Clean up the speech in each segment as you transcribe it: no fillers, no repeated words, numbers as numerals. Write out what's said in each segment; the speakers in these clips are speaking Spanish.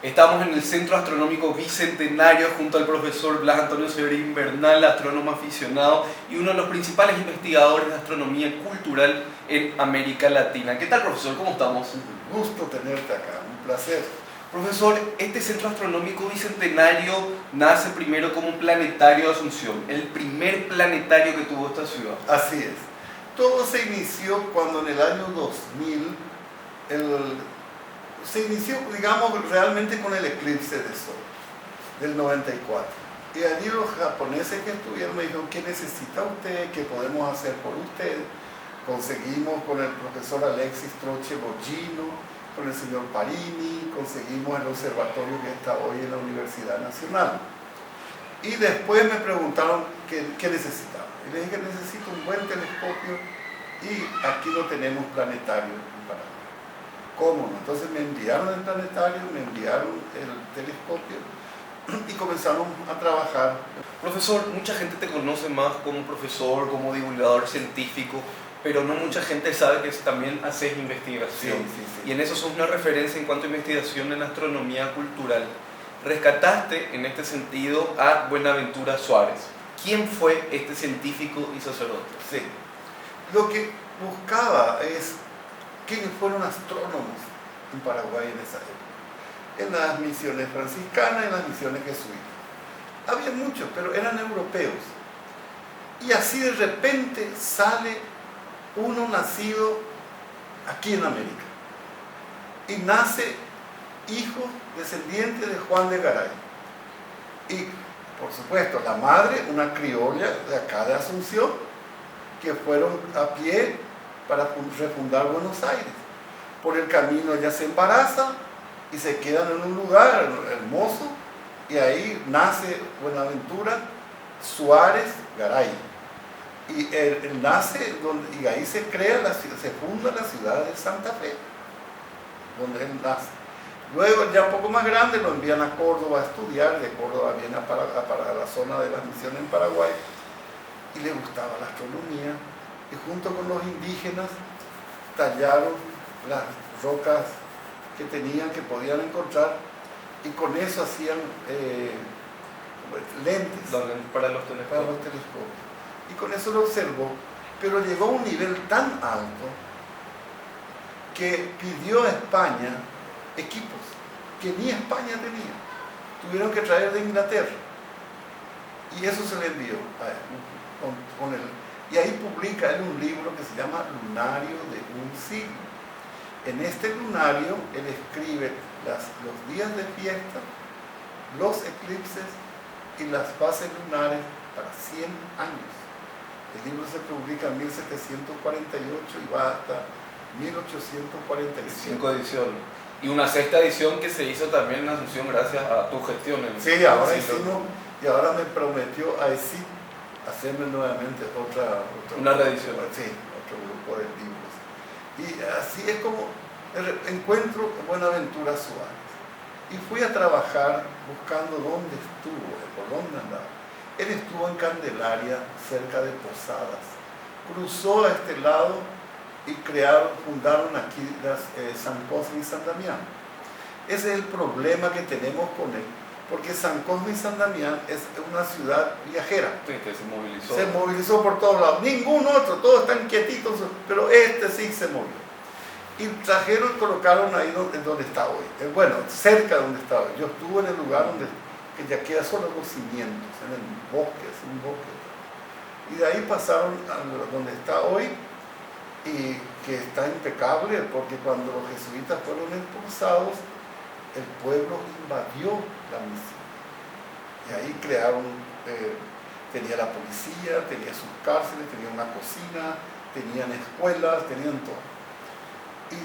Estamos en el Centro Astronómico Bicentenario junto al profesor Blas Antonio Severín Bernal, astrónomo aficionado y uno de los principales investigadores de astronomía cultural en América Latina. ¿Qué tal, profesor? ¿Cómo estamos? Un gusto tenerte acá, un placer. Profesor, este Centro Astronómico Bicentenario nace primero como un planetario de Asunción, el primer planetario que tuvo esta ciudad. Así es. Todo se inició cuando en el año 2000 se inició, digamos, realmente con el eclipse de Sol del 94. Y allí los japoneses que estuvieron me dijeron: ¿qué necesita usted? ¿Qué podemos hacer por usted? Conseguimos con el profesor Alexis Troche Boggino, con el señor Parini, conseguimos el observatorio que está hoy en la Universidad Nacional. Y después me preguntaron qué necesitaba. Y les dije que necesito un buen telescopio y aquí no tenemos planetario en Paraguay. ¿Cómo no? Entonces me enviaron el planetario, me enviaron el telescopio y comenzamos a trabajar. Profesor, mucha gente te conoce más como profesor, como divulgador científico, pero no mucha gente sabe que también haces investigación. Sí. Y en eso sos una referencia en cuanto a investigación en astronomía cultural. Rescataste en este sentido a Buenaventura Suárez. ¿Quién fue este científico y sacerdote? Sí. Lo que buscaba es quiénes fueron astrónomos en Paraguay en esa época. En las misiones franciscanas, en las misiones jesuitas. Había muchos, pero eran europeos. Y así de repente sale uno nacido aquí en América. Y nace hijo descendiente de Juan de Garay. Y, por supuesto, la madre, una criolla de acá de Asunción, que fueron a pie para refundar Buenos Aires. Por el camino ella se embaraza y se quedan en un lugar hermoso, y ahí nace Buenaventura Suárez Garay. Y él nace y ahí se funda la ciudad de Santa Fe, donde él nace. Luego, ya un poco más grande, lo envían a Córdoba a estudiar. De Córdoba viene para la zona de las misiones en Paraguay, y le gustaba la astronomía, y junto con los indígenas tallaron las rocas que podían encontrar, y con eso hacían lentes para los telescopios. Y con eso lo observó, pero llegó a un nivel tan alto que pidió a España equipos que ni España tenía. Tuvieron que traer de Inglaterra, y eso se le envió a él con él. Y ahí publica él un libro que se llama Lunario de un siglo. En este lunario él escribe los días de fiesta, los eclipses y las fases lunares para 100 años. El libro se publica en 1748 y va hasta 1845. 5 ediciones. Y una sexta edición que se hizo también en Asunción gracias a tu gestión. Sí, ahora hicimos, y ahora me prometió AECIP hacerme nuevamente una reedición. Sí, otro grupo de libros. Y así es como encuentro Buenaventura Suárez. Y fui a trabajar buscando dónde estuvo, por dónde andaba. Él estuvo en Candelaria, cerca de Posadas. Cruzó a este lado y fundaron aquí San Cosme y San Damián. Ese es el problema que tenemos con él, porque San Cosme y San Damián es una ciudad viajera. Sí, que se movilizó. Se movilizó por todos lados. Ningún otro, todos están quietitos, pero este sí se movió. Y trajeron y colocaron ahí donde está hoy. Bueno, cerca de donde está hoy. Yo estuve en el lugar que ya queda solo los cimientos, en el bosque, es un bosque. Y de ahí pasaron a donde está hoy, y que está impecable, porque cuando los jesuitas fueron expulsados, el pueblo invadió la misión. Y ahí crearon, tenía la policía, tenía sus cárceles, tenía una cocina, tenían escuelas, tenían todo. Y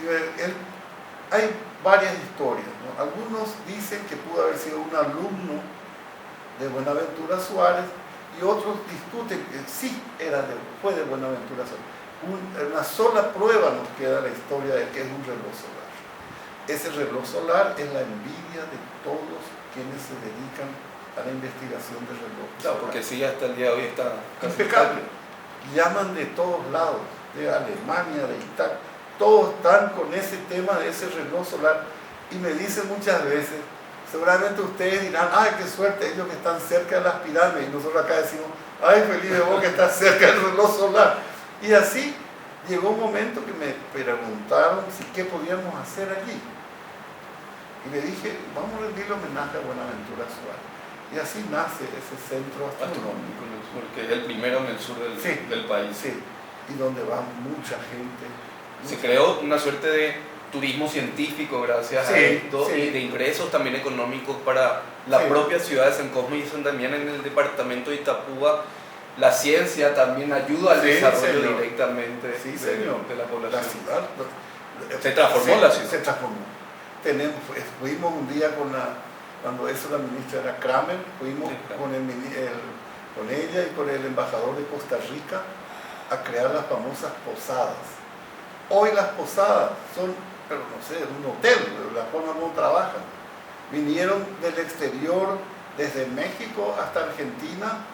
hay varias historias, ¿no? Algunos dicen que pudo haber sido un alumno de Buenaventura Suárez, y otros discuten que sí fue de Buenaventura Suárez. Una sola prueba nos queda la historia de que es un reloj solar. Ese reloj solar es la envidia de todos quienes se dedican a la investigación del reloj solar. Claro, porque sí, hasta el día de hoy está impecable. Llaman de todos lados, de Alemania, de Italia, todos están con ese tema de ese reloj solar, y me dicen muchas veces: Seguramente ustedes dirán, ay, qué suerte, ellos que están cerca de las pirámides, y nosotros acá decimos, ay, Felipe, vos que estás cerca del reloj solar. Y así llegó un momento que me preguntaron si qué podíamos hacer allí. Y le dije, vamos a rendirle homenaje a Buenaventura Suárez. Y así nace ese centro astronómico en el sur, que es el primero en el sur del país. Sí, y donde va mucha gente. Se creó una suerte de turismo científico gracias a esto y de ingresos también económicos para la propia ciudad de San Cosme y San Damián en el departamento de Itapúa. La ciencia también ayuda al desarrollo directamente de la población. La ciudad se transformó la ciudad. Se transformó. Fuimos un día cuando eso la ministra era Kramer, fuimos con ella y con el embajador de Costa Rica a crear las famosas posadas. Hoy las posadas son, pero no sé, un hotel, de la forma como trabajan. Vinieron del exterior, desde México hasta Argentina,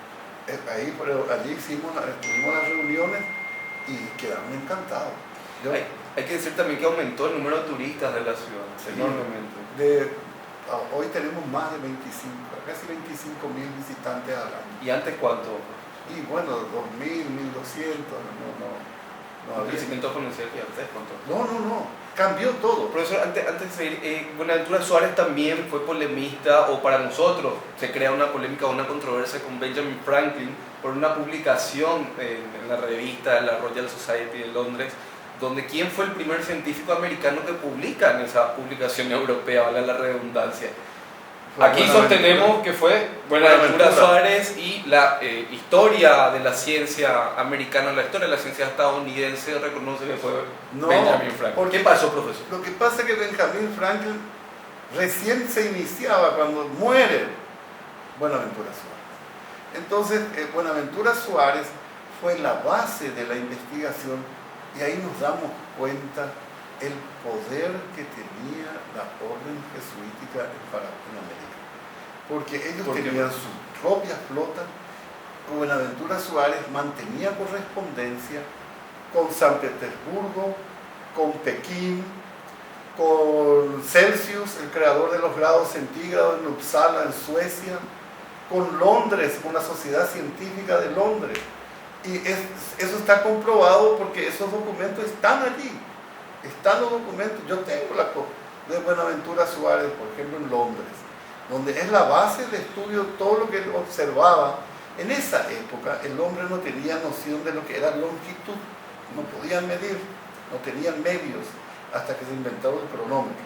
allí tuvimos las reuniones y quedaron encantados. Hay que decir también que aumentó el número de turistas de la ciudad, enormemente. Hoy tenemos más de casi 25.000 visitantes al año. ¿Y antes cuánto? Y bueno, 2.000, 1.200, no ¿Un crecimiento exponencial que antes cuánto? No, cambió todo. Profesor, antes de seguir, Buenaventura Suárez también fue polemista, o para nosotros se crea una polémica o una controversia con Benjamin Franklin por una publicación en la revista de la Royal Society de Londres, donde quién fue el primer científico americano que publica en esa publicación europea, vale la redundancia. Aquí sostenemos que fue Buenaventura Suárez y la historia de la ciencia americana, la historia de la ciencia estadounidense reconoce que fue Benjamin Franklin. ¿Qué pasó, profesor? Lo que pasa es que Benjamin Franklin recién se iniciaba cuando muere Buenaventura Suárez. Entonces, Buenaventura Suárez fue la base de la investigación y ahí nos damos cuenta el poder que tenía la orden jesuítica en América. Porque ellos tenían su propia flota. Buenaventura Suárez mantenía correspondencia con San Petersburgo, con Pekín, con Celsius, el creador de los grados centígrados en Uppsala, en Suecia, con Londres, con la Sociedad Científica de Londres. Y eso está comprobado porque esos documentos están allí. Están los documentos. Yo tengo la copia de Buenaventura Suárez, por ejemplo, en Londres, donde es la base de estudio, todo lo que él observaba. En esa época el hombre no tenía noción de lo que era longitud, no podían medir, no tenían medios hasta que se inventó el cronómetro.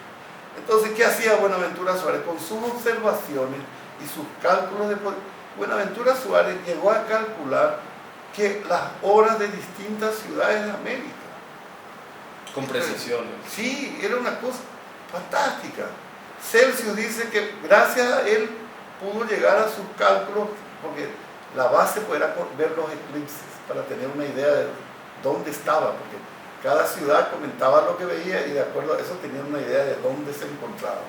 Entonces, ¿qué hacía Buenaventura Suárez? Con sus observaciones y sus cálculos de poder, Buenaventura Suárez llegó a calcular que las horas de distintas ciudades de América. Con precisiones. Sí, era una cosa fantástica. Celsius dice que gracias a él pudo llegar a sus cálculos, porque la base era ver los eclipses, para tener una idea de dónde estaba, porque cada ciudad comentaba lo que veía y de acuerdo a eso tenían una idea de dónde se encontraba.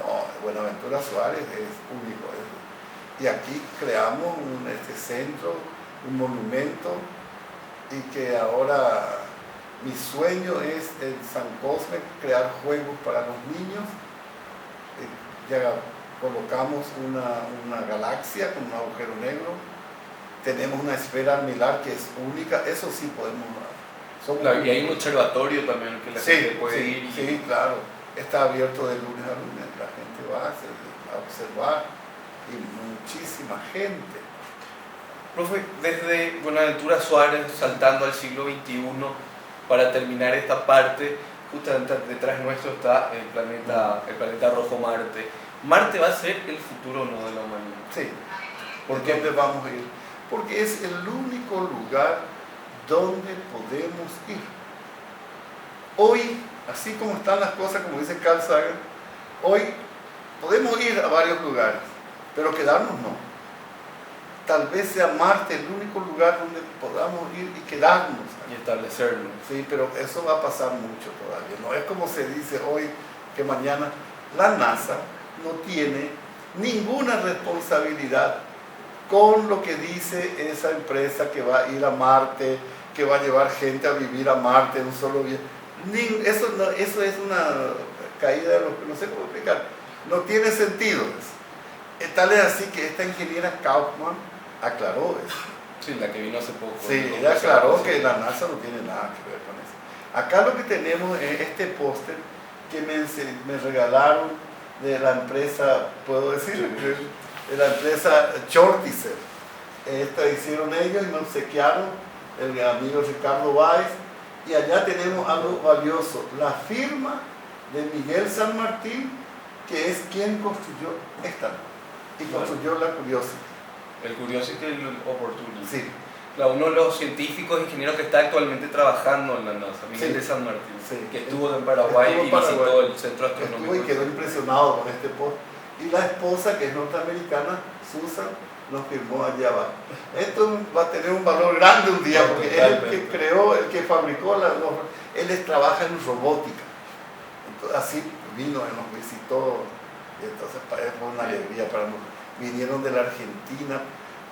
No, Buenaventura Suárez es único. Y aquí creamos este centro, un monumento, y que ahora mi sueño es en San Cosme crear juegos para los niños. Ya colocamos una galaxia con un agujero negro, tenemos una esfera armilar que es única, eso sí podemos dar. Y hay un observatorio también que la gente puede ir. Sí, claro, está abierto de lunes a lunes, la gente va a observar y muchísima gente. Profe, desde Buenaventura Suárez saltando al siglo XXI, para terminar esta parte, justamente detrás nuestro está el planeta rojo Marte. ¿Marte va a ser el futuro no de la humanidad? Sí. ¿Por dónde vamos a ir? Porque es el único lugar donde podemos ir. Hoy, así como están las cosas, como dice Carl Sagan, hoy podemos ir a varios lugares, pero quedarnos no. Tal vez sea Marte el único lugar donde podamos ir y quedarnos. Y establecernos. Sí, pero eso va a pasar mucho todavía. No es como se dice hoy que mañana la NASA no tiene ninguna responsabilidad con lo que dice esa empresa que va a ir a Marte, que va a llevar gente a vivir a Marte en un solo día. Eso es una caída de los... No sé cómo explicar. No tiene sentido eso. Tal es así que esta ingeniera Kaufman aclaró eso. Sí, la que vino hace poco. Sí, ella aclaró que la NASA no tiene nada que ver con eso. Acá lo que tenemos es este póster que me regalaron de la empresa, ¿puedo decir? Sí. De la empresa Chortizer. Esta hicieron ellos y me obsequiaron el amigo Ricardo Báez. Y allá tenemos algo valioso, la firma de Miguel San Martín, que es quien construyó esta y construyó la Curiosity. El Curiosity y el Opportunity. Sí. Claro, uno de los científicos ingenieros que está actualmente trabajando en la NASA, Miguel Sí. de San Martín, Sí. que estuvo en Paraguay y visitó el centro astronómico. Estuvo y quedó impresionado con este post. Y la esposa, que es norteamericana, Susan, nos firmó allá abajo. Esto va a tener un valor grande un día, porque es el que creó, el que fabricó, él trabaja en robótica. Entonces, así vino, nos visitó, y entonces fue una alegría para nosotros. Vinieron de la Argentina,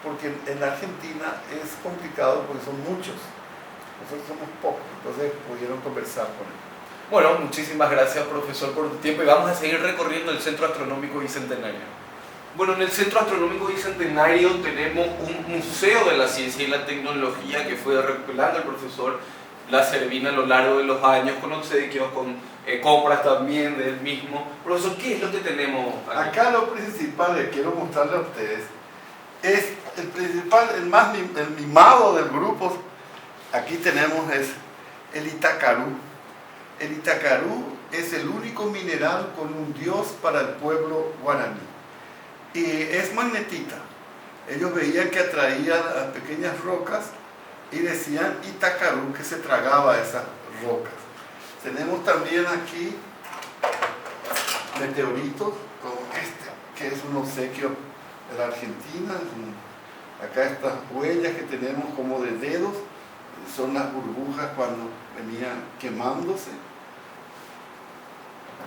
porque en la Argentina es complicado porque son muchos, nosotros somos pocos, entonces pudieron conversar con él. Bueno, muchísimas gracias, profesor, por tu tiempo, y vamos a seguir recorriendo el Centro Astronómico Bicentenario. Bueno, en el Centro Astronómico Bicentenario tenemos un museo de la ciencia y la tecnología que fue recopilando el profesor La Servina a lo largo de los años, con obsequios, con compras también del mismo. Profesor, ¿qué es lo que tenemos aquí? Acá lo principal que quiero mostrarle a ustedes es el principal, el mimado del grupo. Aquí tenemos es el Itacarú. El Itacarú es el único mineral con un dios para el pueblo guaraní. Y es magnetita. Ellos veían que atraía a pequeñas rocas y decían Itacarú, que se tragaba esas rocas. Tenemos también aquí meteoritos como este, que es un obsequio de la Argentina. Acá estas huellas que tenemos como de dedos son las burbujas cuando venían quemándose.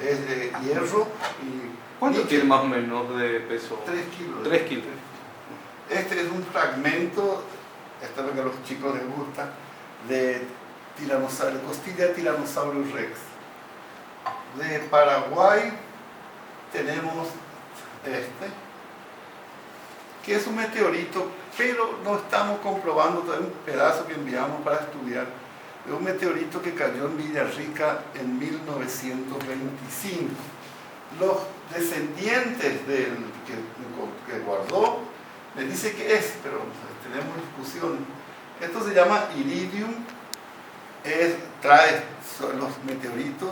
Es de hierro y... ¿Cuánto tiene más o menos de peso? 3 kilos. 3 kilos. Este es un fragmento, esto es lo que a los chicos les gusta, de costilla de Tyrannosaurus rex. De Paraguay tenemos este, que es un meteorito, pero no estamos comprobando todavía, un pedazo que enviamos para estudiar, de un meteorito que cayó en Villarrica en 1925. Los descendientes del que guardó me dice que es, pero tenemos discusión. Esto se llama iridium, trae los meteoritos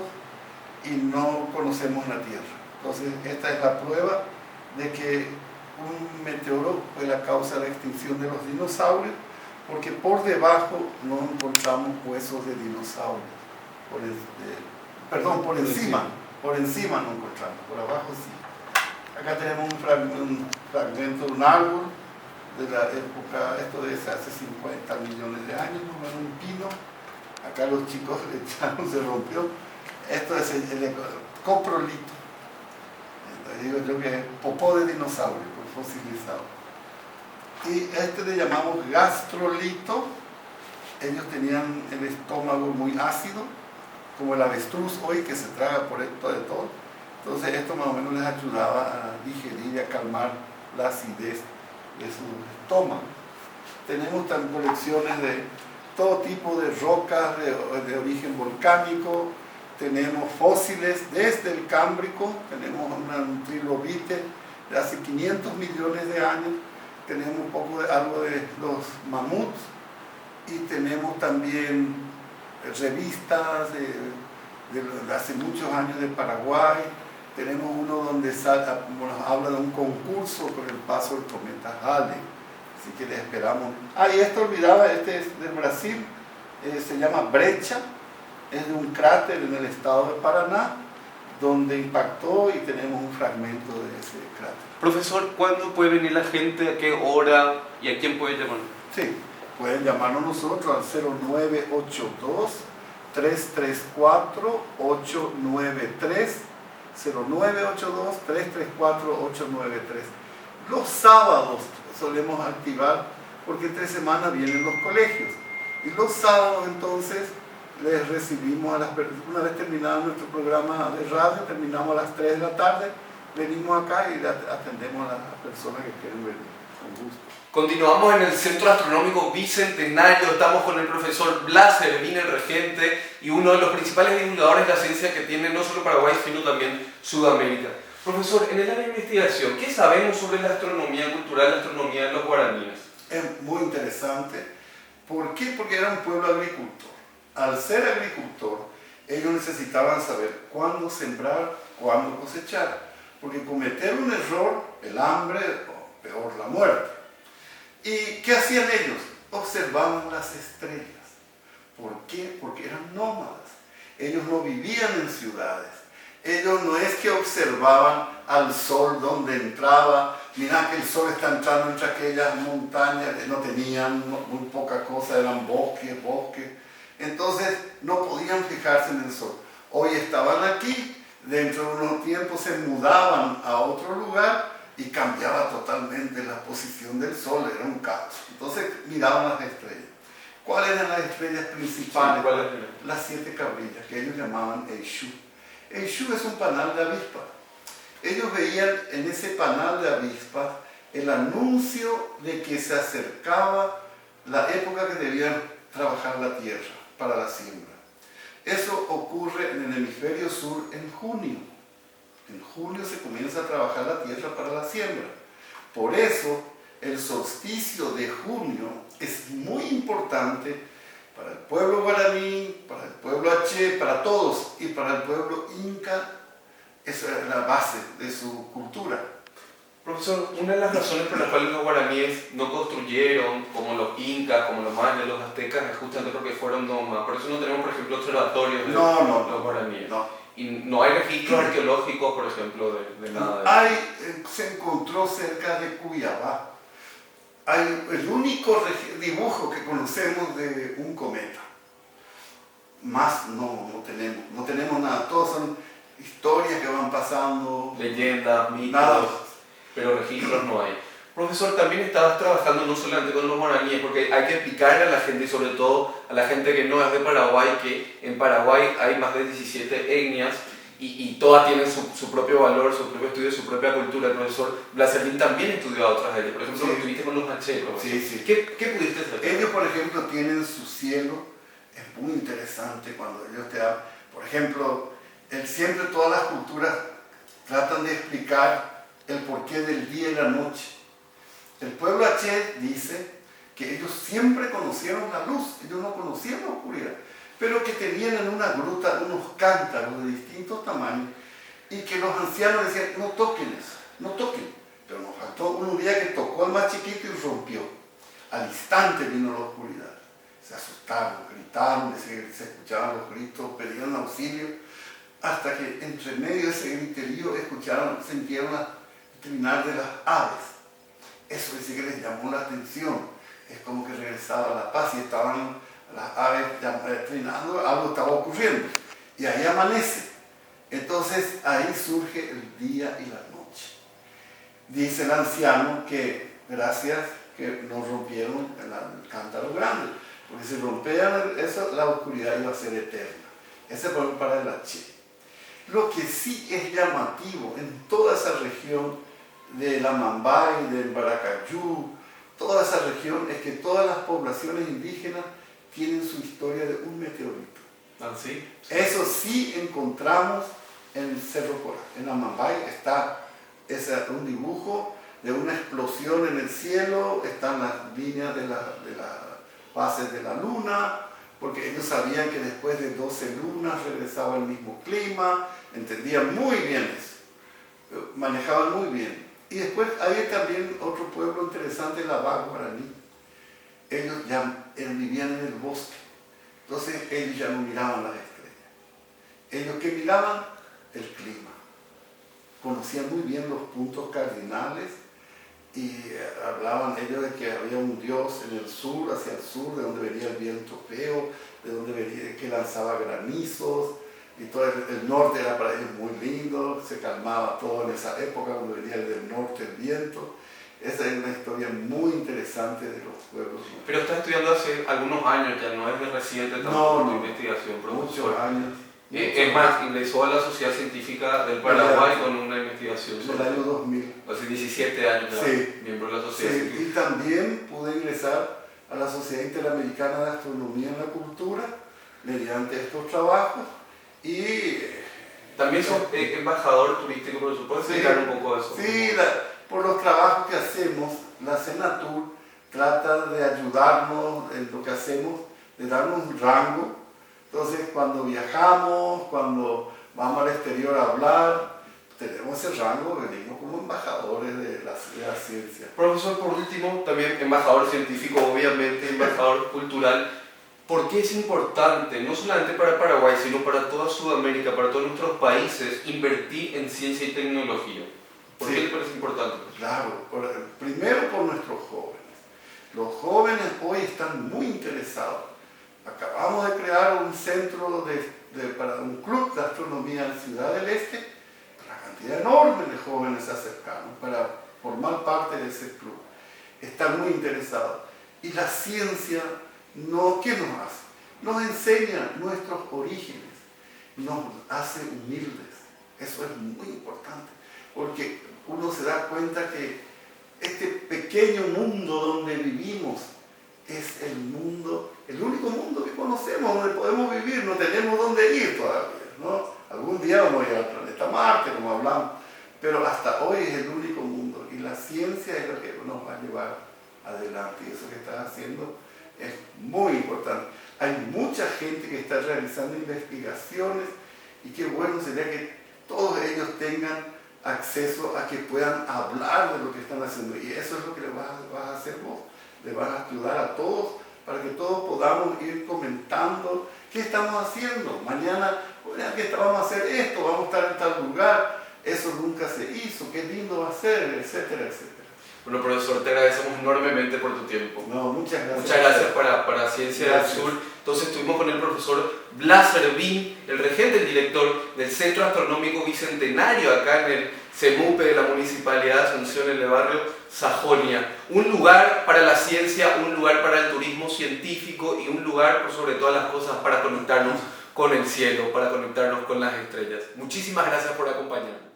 y no conocemos la Tierra. Entonces esta es la prueba de que un meteoro fue la causa de la extinción de los dinosaurios, porque por debajo no encontramos huesos de dinosaurios. Por encima no encontramos, por abajo sí. Acá tenemos un fragmento de un árbol de la época, esto es hace 50 millones de años, un pino. Acá los chicos le echaron, se rompió. Esto es el coprolito. Digo yo que es popó de dinosaurio, fosilizado. Y este le llamamos gastrolito. Ellos tenían el estómago muy ácido, como el avestruz hoy que se traga por esto de todo. Entonces esto más o menos les ayudaba a digerir y a calmar la acidez de su estómago. Tenemos también colecciones de todo tipo de rocas de origen volcánico. Tenemos fósiles desde el Cámbrico, tenemos un trilobite de hace 500 millones de años, tenemos algo de los mamuts y tenemos también revistas de hace muchos años de Paraguay. Tenemos uno donde nos habla de un concurso con el paso del cometa Halley, así que le esperamos. Y esto olvidaba, este es del Brasil, se llama Brecha. Es de un cráter en el estado de Paraná, donde impactó y tenemos un fragmento de ese cráter. Profesor, ¿cuándo puede venir la gente? ¿A qué hora? ¿Y a quién puede llamar? Sí, pueden llamarnos nosotros al 0982-334-893, 0982-334-893. Los sábados solemos activar, porque entre semana vienen los colegios. Y los sábados entonces les recibimos una vez terminado nuestro programa de radio, terminamos a las 3 de la tarde, venimos acá y atendemos a las personas que quieren venir, con gusto. Continuamos en el Centro Astronómico Bicentenario, estamos con el profesor Blas Servín, el regente y uno de los principales divulgadores de la ciencia que tiene no solo Paraguay, sino también Sudamérica. Profesor, en el área de investigación, ¿qué sabemos sobre la astronomía cultural, la astronomía de los guaraníes? Es muy interesante. ¿Por qué? Porque era un pueblo agricultor. Al ser agricultor, ellos necesitaban saber cuándo sembrar, cuándo cosechar, porque cometer un error, el hambre o peor la muerte. ¿Y qué hacían ellos? Observaban las estrellas. ¿Por qué? Porque eran nómadas. Ellos no vivían en ciudades. Ellos no es que observaban al sol donde entraba, mirá que el sol está entrando entre aquellas montañas, no tenían muy poca cosa, eran bosques. Entonces no podían fijarse en el sol. Hoy estaban aquí, dentro de unos tiempos se mudaban a otro lugar y cambiaba totalmente la posición del sol, era un caos. Entonces miraban las estrellas. ¿Cuáles eran las estrellas principales? Sí, las 7 cabrillas, que ellos llamaban Eishu. Eishu es un panal de avispas. Ellos veían en ese panal de avispas el anuncio de que se acercaba la época que debían trabajar la tierra para la siembra. Eso ocurre en el hemisferio sur en junio. En julio se comienza a trabajar la tierra para la siembra. Por eso el solsticio de junio es muy importante para el pueblo guaraní, para el pueblo aché, para todos, y para el pueblo inca. Esa es la base de su cultura. Profesor, una de las razones por las cuales los guaraníes no construyeron como los incas, como los mayas, los aztecas, es justamente porque fueron nómadas. Por eso no tenemos, por ejemplo, observatorios de los guaraníes. Y no hay registros arqueológicos, por ejemplo, de nada de eso. Se encontró cerca de Cuyabá. Hay el único dibujo que conocemos de un cometa. Más no tenemos nada. Todos son historias que van pasando. Leyendas, mitos, nada. Pero registros no hay. Profesor, también estabas trabajando no solamente con los guaraníes, porque hay que explicarle a la gente, y sobre todo a la gente que no es de Paraguay, que en Paraguay hay más de 17 etnias y todas tienen su propio valor, su propio estudio, su propia cultura. El profesor Blas Servín también estudió a otras de ellas. Por ejemplo, lo estuviste con los macheros. Sí. ¿Qué pudiste hacer? Ellos, por ejemplo, tienen su cielo. Es muy interesante cuando ellos te hablan. Por ejemplo, siempre todas las culturas tratan de explicar el porqué del día y la noche. El pueblo aché dice que ellos siempre conocieron la luz, ellos no conocían la oscuridad, pero que tenían en una gruta unos cántaros de distintos tamaños y que los ancianos decían, no toquen eso, no toquen. Pero nos faltó un día que tocó al más chiquito y rompió. Al instante vino la oscuridad. Se asustaron, gritaron, se escuchaban los gritos, pedían auxilio, hasta que entre medio de ese griterío sintieron el trinar de las aves. Eso dice que les llamó la atención. Es como que regresaba la paz y estaban las aves trinando, algo estaba ocurriendo. Y ahí amanece. Entonces ahí surge el día y la noche. Dice el anciano que gracias que nos rompieron el cántaro grande, porque si rompían eso, la oscuridad iba a ser eterna. Ese fue para el Aché. Lo que sí es llamativo en toda esa región de la Mambay, del Baracayú, toda esa región, es que todas las poblaciones indígenas tienen su historia de un meteorito. ¿Ah, sí? Eso sí encontramos en el Cerro Corá. En la Mambay está un dibujo de una explosión en el cielo, están las líneas de las bases de la luna, porque ellos sabían que después de 12 lunas regresaba el mismo clima, entendían muy bien eso, manejaban muy bien. Y después había también otro pueblo interesante, la Baja Guaraní. Ellos ya vivían en el bosque, entonces ellos ya no miraban las estrellas. Ellos que miraban el clima, conocían muy bien los puntos cardinales y hablaban ellos de que había un dios en el sur, hacia el sur, de donde venía el viento feo, de donde venía, que lanzaba granizos, y todo el norte era para ellos muy lindo, se calmaba todo en esa época cuando venía del norte el viento. Esa es una historia muy interesante de los pueblos. Pero estás estudiando hace algunos años, ya no es de reciente tampoco tu investigación, profesor. Muchos años. Es más, ingresó a la Sociedad Científica del Paraguay con una investigación en el año 2000. Hace 17 años ya, Sí, miembro de la Sociedad sí, Científica. y también pude ingresar a la Sociedad Interamericana de Astronomía en la Cultura mediante estos trabajos y También sos embajador turístico, por supuesto, sí, explicar un poco eso. Sí, por los trabajos que hacemos, la Senatur trata de ayudarnos en lo que hacemos, de darnos un rango. Entonces, cuando viajamos, cuando vamos al exterior a hablar, tenemos ese rango, venimos como embajadores de la ciencia. Profesor, por último, también embajador científico, obviamente, embajador cultural. ¿Por qué es importante, no solamente para Paraguay, sino para toda Sudamérica, para todos nuestros países, invertir en ciencia y tecnología? ¿Por qué le parece importante? Claro, primero por nuestros jóvenes. Los jóvenes hoy están muy interesados. Acabamos de crear un centro para un club de astronomía en Ciudad del Este. Una cantidad enorme de jóvenes se acercaron para formar parte de ese club. Están muy interesados. Y la ciencia, ¿qué nos hace? Nos enseña nuestros orígenes, nos hace humildes. Eso es muy importante, porque uno se da cuenta que este pequeño mundo donde vivimos es el único mundo que conocemos, donde podemos vivir, no tenemos dónde ir todavía, ¿no? Algún día vamos a ir al planeta Marte, como hablamos, pero hasta hoy es el único mundo y la ciencia es lo que nos va a llevar adelante y eso que estás haciendo es muy importante. Hay mucha gente que está realizando investigaciones y qué bueno sería que todos ellos tengan acceso a que puedan hablar de lo que están haciendo y eso es lo que le vas a hacer vos. Le vas a ayudar a todos para que todos podamos ir comentando qué estamos haciendo. Mañana, vamos a hacer esto, vamos a estar en tal lugar, eso nunca se hizo, qué lindo va a ser, etcétera, etcétera. Bueno, profesor, te agradecemos enormemente por tu tiempo. No, muchas gracias. Muchas gracias para Ciencia del Sur. Entonces estuvimos con el profesor Blas Servín, el regente, el director del Centro Astronómico Bicentenario acá en el CEMUPE de la Municipalidad de Asunción, en el barrio Sajonia. Un lugar para la ciencia, un lugar para el turismo científico y un lugar, por sobre todas las cosas, para conectarnos con el cielo, para conectarnos con las estrellas. Muchísimas gracias por acompañarnos.